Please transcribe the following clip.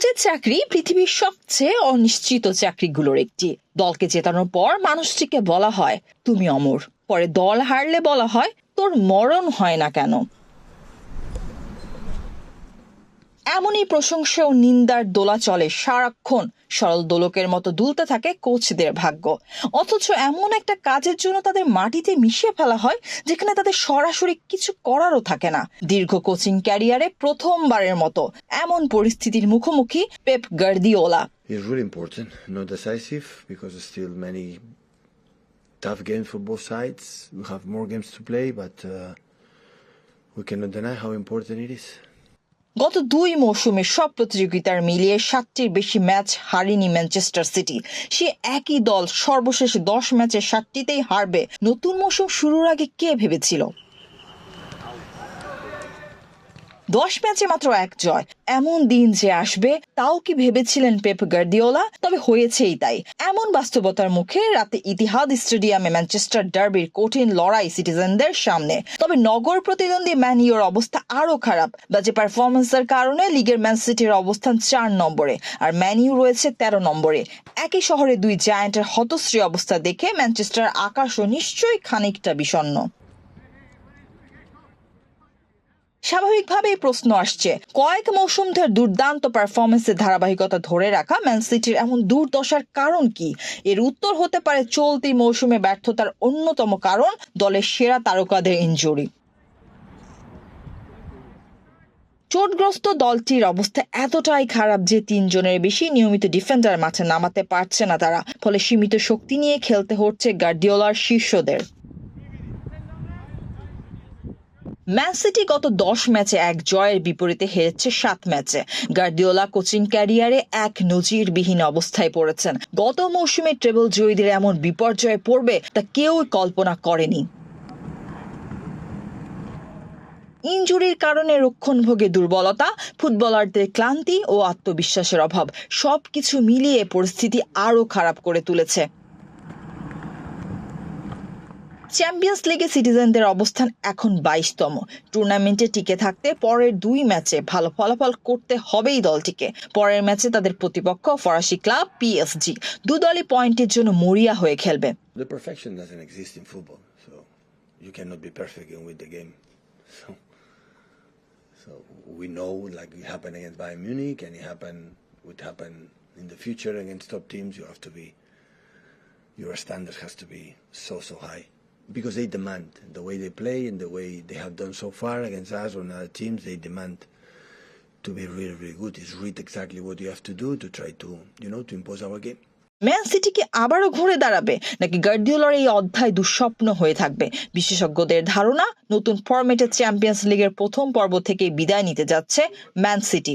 কোচের চাকরি পৃথিবীর সবচেয়ে অনিশ্চিত চাকরিগুলোর একটি। দলকে জেতানোর পর মানুষটিকে বলা হয় তুমি অমর, পরে দল হারলে বলা হয় তোর মরণ হয় না কেন। এমনই প্রশংসা ও নিন্দার দোলা চলে সারাক্ষণ। সরল দোলকের মতো দুলতে থাকে কোচদের ভাগ্য, অথচ এমন একটা কাজের জন্য তাদের মাটিতে মিশিয়ে ফেলা হয় যেখানে তাদের সরাসরি কিছু করারও থাকে না। দীর্ঘ কোচিং ক্যারিয়ারে প্রথমবারের মতো এমন পরিস্থিতির মুখোমুখি Pep Guardiola. It's really important, not decisive, because there's still many tough games for both sides. We have more games to play, but we cannot deny how important it is. গত 2 মৌসুমে সব প্রতিযোগিতার মিলিয়ে 7টির বেশি ম্যাচ হারেনি ম্যানচেস্টার সিটি। সে একই দল সর্বশেষ 10 ম্যাচে 7টিতেই হারবে। নতুন মৌসুম শুরুর আগে কে ভেবেছিল 10 ম্যাচে মাত্র 1 জয়, এমন দিন যে আসবে তাও কি ভেবেছিলেন পেপ গার্দিওলা? তবে হয়েছেই তাই। এমন বাস্তবতার মুখে রাতে ইতিহাদ স্টেডিয়ামে ম্যানচেস্টার ডার্বির কঠিন লড়াই সিটিজেনদের সামনে। তবে নগর প্রতিদ্বন্দ্বী ম্যান ইউর অবস্থা আরো খারাপ। বাজে পারফরমেন্সের কারণে লিগের ম্যান সিটির অবস্থান 4 নম্বরে, আর ম্যান ইউ রয়েছে 13 নম্বরে। একই শহরে দুই জায়ান্টের হতশ্রী অবস্থা দেখে ম্যানচেস্টার আকাশও নিশ্চয়ই খানিকটা বিষণ্ণ। স্বাভাবিকভাবেই প্রশ্ন আসছে, কয়েক মৌসুম ধরে দুর্দান্ত পারফরমেন্সের ধারাবাহিকতা ধরে রাখা ম্যান সিটির এমন দুর্দশার কারণ কি? এর উত্তর হতে পারে চলতি মৌসুমে ব্যর্থতার অন্যতম কারণ দলের সেরা তারকাদের ইনজুরি। চোটগ্রস্ত দলটির অবস্থা এতটাই খারাপ যে 3 জনের বেশি নিয়মিত ডিফেন্ডার মাঠে নামাতে পারছে না তারা। ফলে সীমিত শক্তি নিয়ে খেলতে হচ্ছে গার্দিওলার শিষ্যদের। ম্যান সিটি গত 10 ম্যাচে 1 জয়ের বিপরীতে হেরেছে 7 ম্যাচে। গার্দিওলা কোচিং ক্যারিয়ারে এক নজিরবিহীন অবস্থায় পড়েছেন। গত মৌসুমে ট্রেবল জয়ীদের এমন বিপর্যয়ে পড়বে তা কেউই কল্পনা করেনি। ইনজুরির কারণে রক্ষণভাগে দুর্বলতা, ফুটবলারদের ক্লান্তি ও আত্মবিশ্বাসের অভাব সবকিছু মিলিয়ে পরিস্থিতি আরো খারাপ করে তুলেছে। চ্যাম্পিয়ন্স লিগে সিটিজেনদের অবস্থান এখন 22তম। টুর্নামেন্টে টিকে থাকতে পরের 2 ম্যাচে ভালো ফলাফল করতে হবেই দলটিকে। পরের ম্যাচে তাদের প্রতিপক্ষ ফরাসি ক্লাব পিএসজি। দুদলই পয়েন্টের জন্য মরিয়া হয়ে খেলবে। The perfection doesn't exist in football, so you cannot be perfect and win the game. So we know, like it happened against Bayern Munich, and would happen in the future against top teams. Your standard has to be so high. Because they demand the way they play and the way they have done so far against us or other teams. They demand to be really, really good. It's read exactly what you have to do to try to, to impose our game. Man city কি আবারও ঘুরে দাঁড়াবে, নাকি গার্দিওলার এই অধ্যায় দুঃস্বপ্ন হয়ে থাকবে? বিশেষজ্ঞদের ধারণা, নতুন ফরম্যাটে চ্যাম্পিয়ন্স লিগের প্রথম পর্ব থেকে বিদায় নিতে যাচ্ছে ম্যান সিটি।